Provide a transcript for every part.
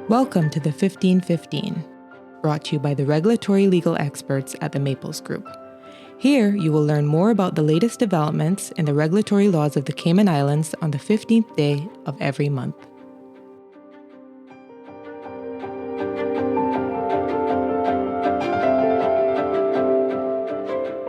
Welcome to the 1515, brought to you by the regulatory legal experts at the Maples Group. Here, you will learn more about the latest developments in the regulatory laws of the Cayman Islands on the 15th day of every month.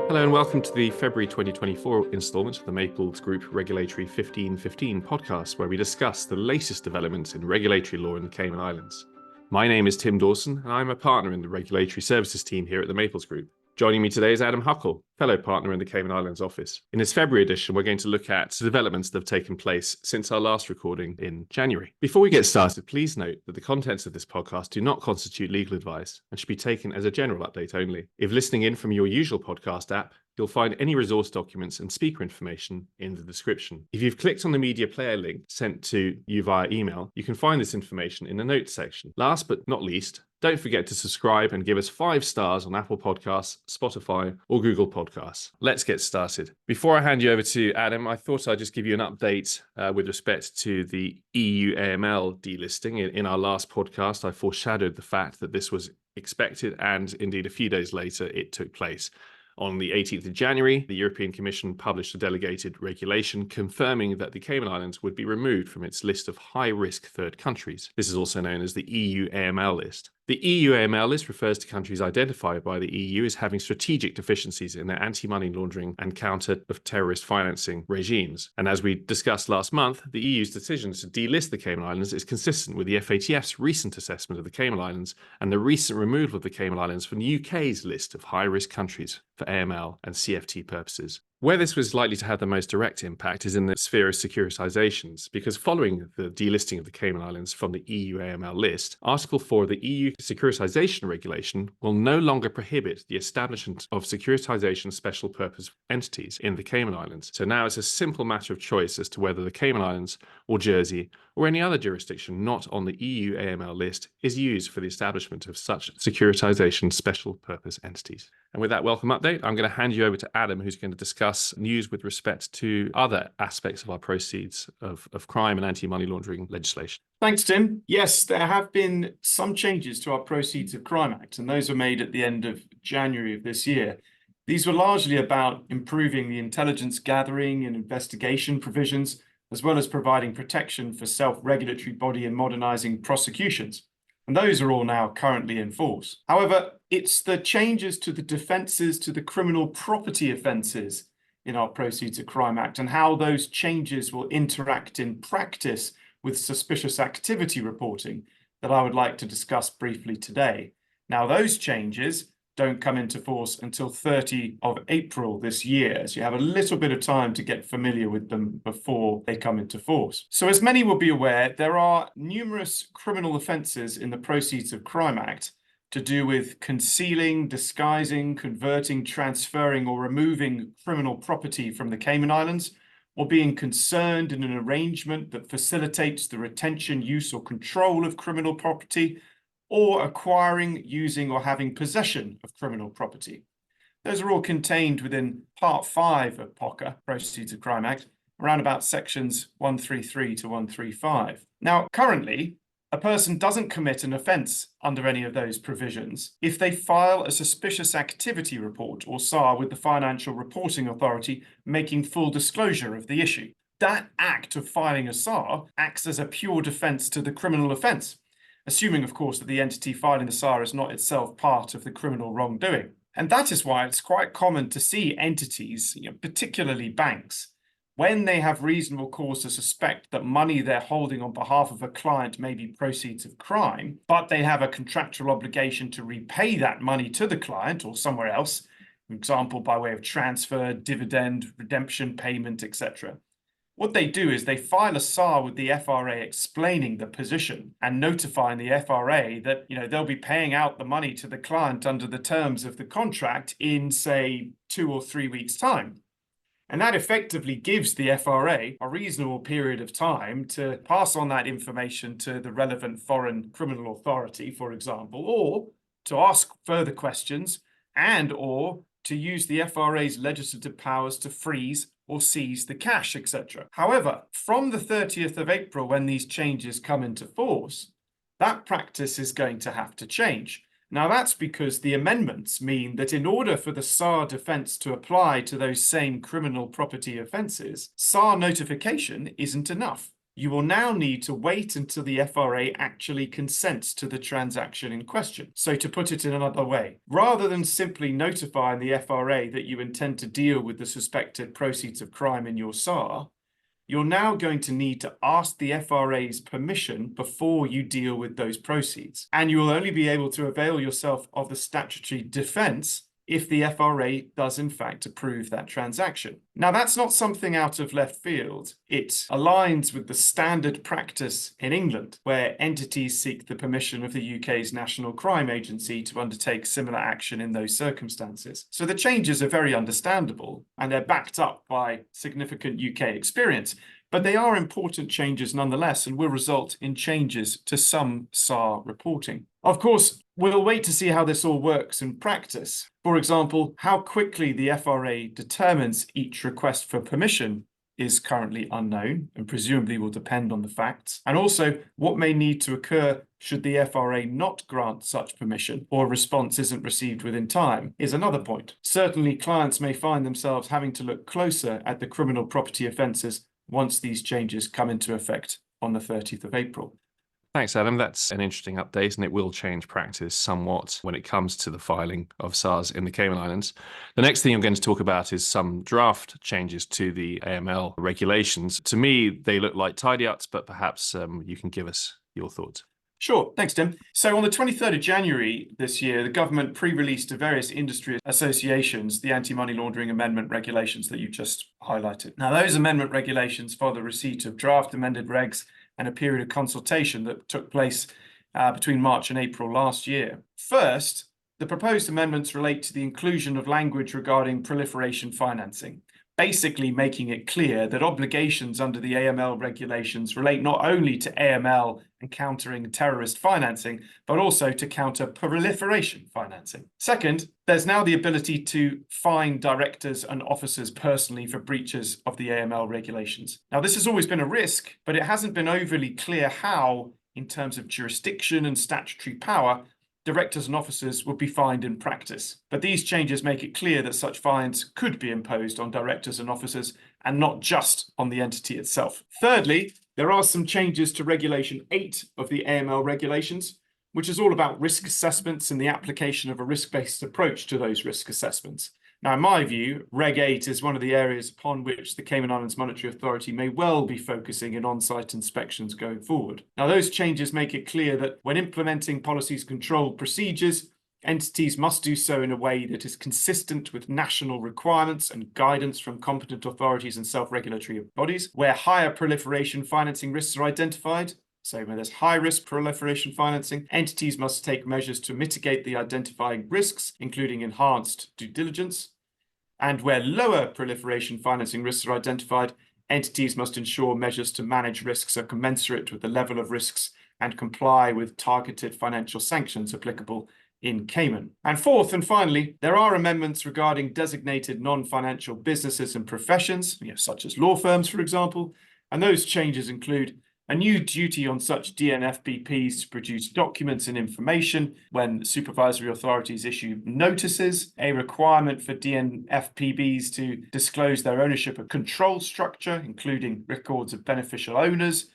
Hello and welcome to the February 2024 installment of the Maples Group Regulatory 1515 podcast, where we discuss the latest developments in regulatory law in the Cayman Islands. My name is Tim Dawson, and I'm a partner in the regulatory services team here at the Maples Group. Joining me today is Adam Huckle, fellow partner in the Cayman Islands office. In this February edition, we're going to look at the developments that have taken place since our last recording in January. Before we get started, please note that the contents of this podcast do not constitute legal advice and should be taken as a general update only. If listening in from your usual podcast app, you'll find any resource documents and speaker information in the description. If you've clicked on the media player link sent to you via email, you can find this information in the notes section. Last but not least, don't forget to subscribe and give us 5 stars on Apple Podcasts, Spotify, or Google Podcasts. Let's get started. Before I hand you over to Adam, I thought I'd just give you an update with respect to the EU AML delisting. In our last podcast, I foreshadowed the fact that this was expected, and indeed a few days later, it took place. On the 18th of January, the European Commission published a delegated regulation confirming that the Cayman Islands would be removed from its list of high-risk third countries. This is also known as the EU AML list. The EU AML list refers to countries identified by the EU as having strategic deficiencies in their anti-money laundering and counter of terrorist financing regimes. And as we discussed last month, the EU's decision to delist the Cayman Islands is consistent with the FATF's recent assessment of the Cayman Islands and the recent removal of the Cayman Islands from the UK's list of high-risk countries for AML and CFT purposes. Where this was likely to have the most direct impact is in the sphere of securitizations, because following the delisting of the Cayman Islands from the EU AML list, Article 4 of the EU Securitization Regulation will no longer prohibit the establishment of securitization special purpose entities in the Cayman Islands. So now it's a simple matter of choice as to whether the Cayman Islands or Jersey or any other jurisdiction not on the EU AML list is used for the establishment of such securitization special purpose entities. And with that welcome update, I'm going to hand you over to Adam, who's going to discuss news with respect to other aspects of our proceeds of crime and anti-money laundering legislation. Thanks, Tim. Yes, there have been some changes to our Proceeds of Crime Act, and those were made at the end of January of this year. These were largely about improving the intelligence gathering and investigation provisions, as well as providing protection for self-regulatory body and modernising prosecutions. And those are all now currently in force. However, it's the changes to the defences to the criminal property offences in our Proceeds of Crime Act and how those changes will interact in practice with suspicious activity reporting that I would like to discuss briefly today. Now, those changes don't come into force until 30 of April this year, so you have a little bit of time to get familiar with them before they come into force. So as many will be aware, there are numerous criminal offences in the Proceeds of Crime Act to do with concealing, disguising, converting, transferring or removing criminal property from the Cayman Islands, or being concerned in an arrangement that facilitates the retention, use or control of criminal property, or acquiring, using or having possession of criminal property. Those are all contained within Part 5 of POCA, Proceeds of Crime Act, around about sections 133 to 135. Now, currently, a person doesn't commit an offence under any of those provisions if they file a suspicious activity report or SAR with the Financial Reporting Authority making full disclosure of the issue. That act of filing a SAR acts as a pure defence to the criminal offence, assuming, of course, that the entity filing the SAR is not itself part of the criminal wrongdoing. And that is why it's quite common to see entities, particularly banks, when they have reasonable cause to suspect that money they're holding on behalf of a client may be proceeds of crime, but they have a contractual obligation to repay that money to the client or somewhere else, for example, by way of transfer, dividend, redemption, payment, etc. What they do is they file a SAR with the FRA explaining the position and notifying the FRA that they'll be paying out the money to the client under the terms of the contract in, say, 2 or 3 weeks' time. And that effectively gives the FRA a reasonable period of time to pass on that information to the relevant foreign criminal authority, for example, or to ask further questions and or to use the FRA's legislative powers to freeze or seize the cash, etc. However, from the 30th of April, when these changes come into force, That practice is going to have to change. Now, that's because the amendments mean that in order for the SAR defence to apply to those same criminal property offences, SAR notification isn't enough. You will now need to wait until the FRA actually consents to the transaction in question. So to put it in another way, rather than simply notifying the FRA that you intend to deal with the suspected proceeds of crime in your SAR, you're now going to need to ask the FRA's permission before you deal with those proceeds. And you will only be able to avail yourself of the statutory defence if the FRA does in fact approve that transaction. Now, that's not something out of left field. It aligns with the standard practice in England, where entities seek the permission of the UK's National Crime Agency to undertake similar action in those circumstances. So the changes are very understandable, and they're backed up by significant UK experience. But they are important changes nonetheless and will result in changes to some SAR reporting. Of course, we'll wait to see how this all works in practice. For example, how quickly the FRA determines each request for permission is currently unknown and presumably will depend on the facts. And also, what may need to occur should the FRA not grant such permission or a response isn't received within time is another point. Certainly, clients may find themselves having to look closer at the criminal property offences once these changes come into effect on the 30th of April. Thanks, Adam. That's an interesting update, and it will change practice somewhat when it comes to the filing of SARs in the Cayman Islands. The next thing I'm going to talk about is some draft changes to the AML regulations. To me, they look like tidy-ups, but perhaps you can give us your thoughts. Sure. Thanks, Tim. So on the 23rd of January this year, the government pre-released to various industry associations the Anti-Money Laundering Amendment Regulations that you just highlighted. Now, those amendment regulations follow the receipt of draft amended regs and a period of consultation that took place between March and April last year. First, the proposed amendments relate to the inclusion of language regarding proliferation financing, basically making it clear that obligations under the AML regulations relate not only to AML and countering terrorist financing, but also to counter proliferation financing. Second, there's now the ability to fine directors and officers personally for breaches of the AML regulations. Now, this has always been a risk, but it hasn't been overly clear how, in terms of jurisdiction and statutory power, directors and officers would be fined in practice. But these changes make it clear that such fines could be imposed on directors and officers and not just on the entity itself. Thirdly, there are some changes to Regulation 8 of the AML regulations, which is all about risk assessments and the application of a risk-based approach to those risk assessments. Now, in my view, Reg 8 is one of the areas upon which the Cayman Islands Monetary Authority may well be focusing in on-site inspections going forward. Now, those changes make it clear that when implementing policies control procedures, entities must do so in a way that is consistent with national requirements and guidance from competent authorities and self-regulatory bodies. Where higher proliferation financing risks are identified, so where there's high-risk proliferation financing, entities must take measures to mitigate the identifying risks, including enhanced due diligence. And where lower proliferation financing risks are identified, entities must ensure measures to manage risks are commensurate with the level of risks and comply with targeted financial sanctions applicable in Cayman. And fourth and finally, there are amendments regarding designated non-financial businesses and professions, such as law firms, for example. And those changes include a new duty on such DNFBPs to produce documents and information when supervisory authorities issue notices, a requirement for DNFPBs to disclose their ownership of control structure, including records of beneficial owners,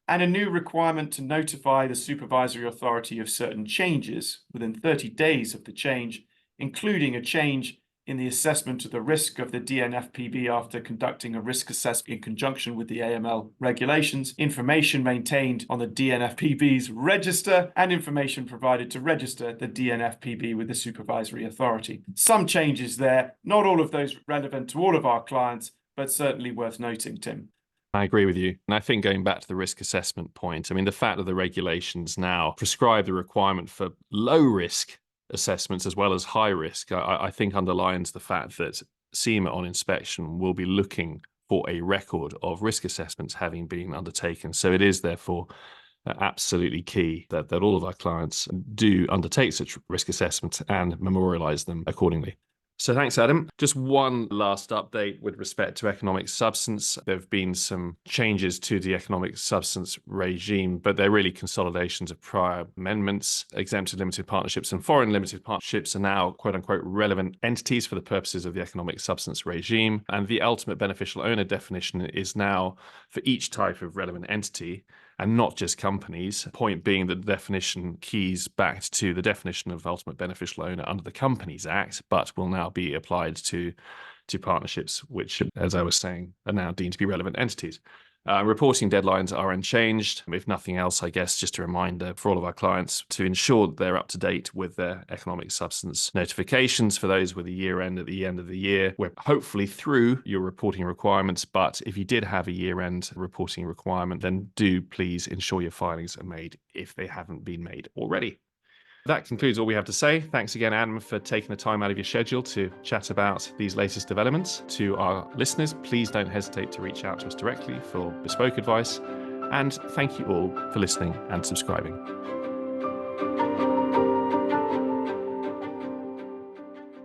and a new requirement to notify the supervisory authority of certain changes within 30 days of the change, including a change in the assessment of the risk of the DNFPB after conducting a risk assessment in conjunction with the AML regulations, information maintained on the DNFPB's register, and information provided to register the DNFPB with the supervisory authority. Some changes there, not all of those relevant to all of our clients, but certainly worth noting, Tim. I agree with you. And I think going back to the risk assessment point, I mean, the fact that the regulations now prescribe the requirement for low risk assessments as well as high risk, I think underlines the fact that CIMA on inspection will be looking for a record of risk assessments having been undertaken. So it is therefore absolutely key that all of our clients do undertake such risk assessments and memorialize them accordingly. So thanks, Adam. Just one last update with respect to economic substance. There have been some changes to the economic substance regime, but they're really consolidations of prior amendments. Exempted limited partnerships and foreign limited partnerships are now, quote unquote, relevant entities for the purposes of the economic substance regime. And the ultimate beneficial owner definition is now for each type of relevant entity, and not just companies. Point being that the definition keys back to the definition of ultimate beneficial owner under the Companies Act, but will now be applied to partnerships, which, as I was saying, are now deemed to be relevant entities. Reporting deadlines are unchanged. If nothing else, I guess just a reminder for all of our clients to ensure that they're up to date with their economic substance notifications. For those with a year end at the end of the year, we're hopefully through your reporting requirements. But if you did have a year end reporting requirement, then do please ensure your filings are made if they haven't been made already. That concludes all we have to say. Thanks again, Adam, for taking the time out of your schedule to chat about these latest developments. To our listeners, please don't hesitate to reach out to us directly for bespoke advice. And thank you all for listening and subscribing.